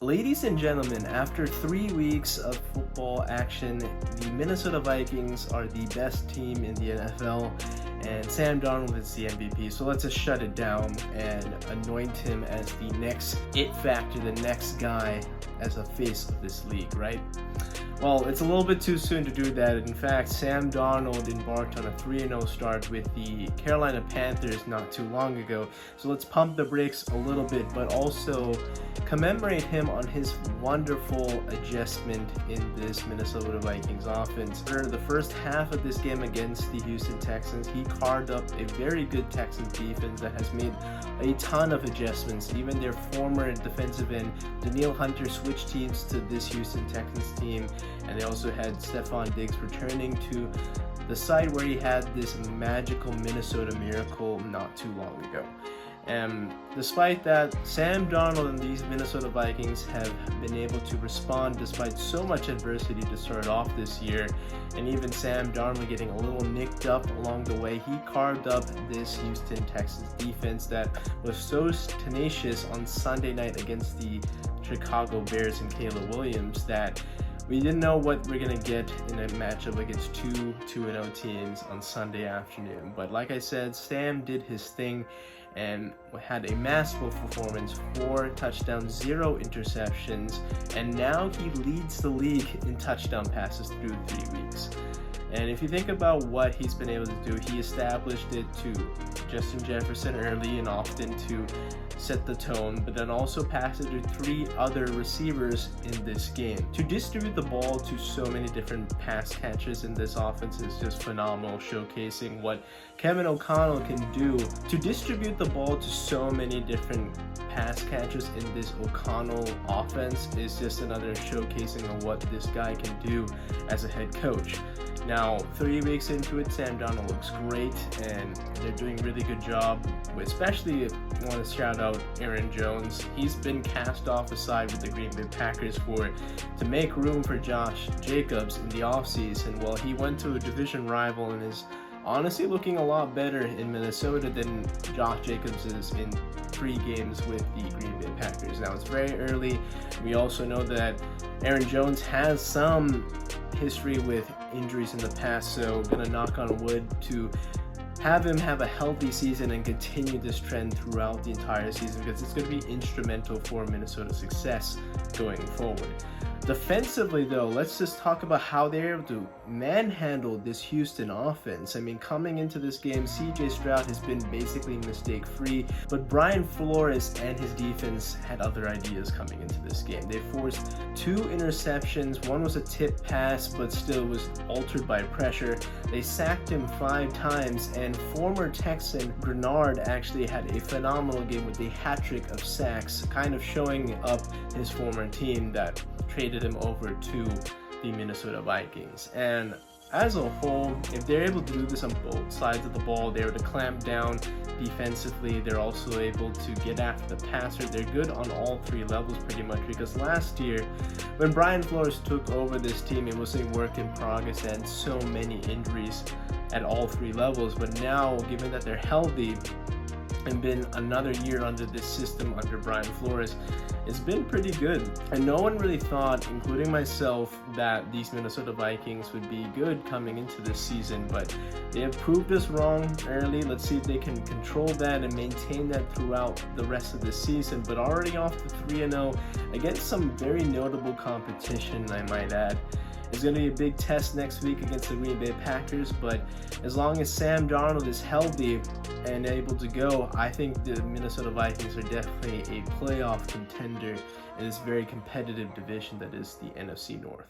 Ladies and gentlemen, after 3 weeks of football action, the Minnesota Vikings are the best team in the NFL, and Sam Darnold is the MVP. So let's just shut it down and anoint him as the next it factor, the next guy as a face of this league, right? Well, it's a little bit too soon to do that. In fact, Sam Darnold embarked on a 3-0 start with the Carolina Panthers not too long ago. So let's pump the brakes a little bit, but also commemorate him on his wonderful adjustment in this Minnesota Vikings offense. For the first half of this game against the Houston Texans, he carved up a very good Texans defense that has made a ton of adjustments. Even their former defensive end, Danielle Hunter, switched teams to this Houston Texans team, and they also had Stephon Diggs returning to the site where he had this magical Minnesota miracle not too long ago. And despite that, Sam Darnold and these Minnesota Vikings have been able to respond despite so much adversity to start off this year. And even Sam Darnold getting a little nicked up along the way, he carved up this Houston Texans defense that was so tenacious on Sunday night against the Chicago Bears and Caleb Williams that we didn't know what we're going to get in a matchup against two 2-0 teams on Sunday afternoon. But like I said, Sam did his thing and had a masterful performance, 4 touchdowns, 0 interceptions, and now he leads the league in touchdown passes through 3 weeks. And if you think about what he's been able to do, he established it to Justin Jefferson early and often to set the tone, but then also passed it to 3 other receivers in this game. To distribute the ball to so many different pass catches in this offense is just phenomenal, showcasing what Kevin O'Connell can do. To distribute the ball to so many different pass catches in this O'Connell offense is just another showcasing of what this guy can do as a head coach. Now, 3 weeks into it, Sam Darnold looks great, and they're doing a really good job. Especially, I want to shout out Aaron Jones. He's been cast off aside with the Green Bay Packers to make room for Josh Jacobs in the offseason. Well, he went to a division rival and is honestly looking a lot better in Minnesota than Josh Jacobs is in 3 games with the Green Bay Packers. Now, it's very early. We also know that Aaron Jones has some history with injuries in the past, so gonna knock on wood to have him have a healthy season and continue this trend throughout the entire season, because it's going to be instrumental for Minnesota's success going forward. Defensively, though, let's just talk about how they're able to manhandle this Houston offense. I mean, coming into this game, CJ Stroud has been basically mistake-free, but Brian Flores and his defense had other ideas coming into this game. They forced 2 interceptions. One was a tip pass, but still was altered by pressure. They sacked him 5 times, and former Texan Darnold actually had a phenomenal game with a hat trick of sacks, kind of showing up his former team that traded him over to the Minnesota Vikings. And as a whole, if they're able to do this on both sides of the ball, they're able to clamp down defensively. They're also able to get after the passer. They're good on all 3 levels pretty much, because last year when Brian Flores took over this team, it was a work in progress and so many injuries at all 3 levels. But now, given that they're healthy and been another year under this system under Brian Flores, it's been pretty good. And no one really thought, including myself, that these Minnesota Vikings would be good coming into this season, but they have proved us wrong early. Let's see if they can control that and maintain that throughout the rest of the season. But already off to 3-0 against some very notable competition, I might add. It's going to be a big test next week against the Green Bay Packers, but as long as Sam Darnold is healthy and able to go, I think the Minnesota Vikings are definitely a playoff contender in this very competitive division that is the NFC North.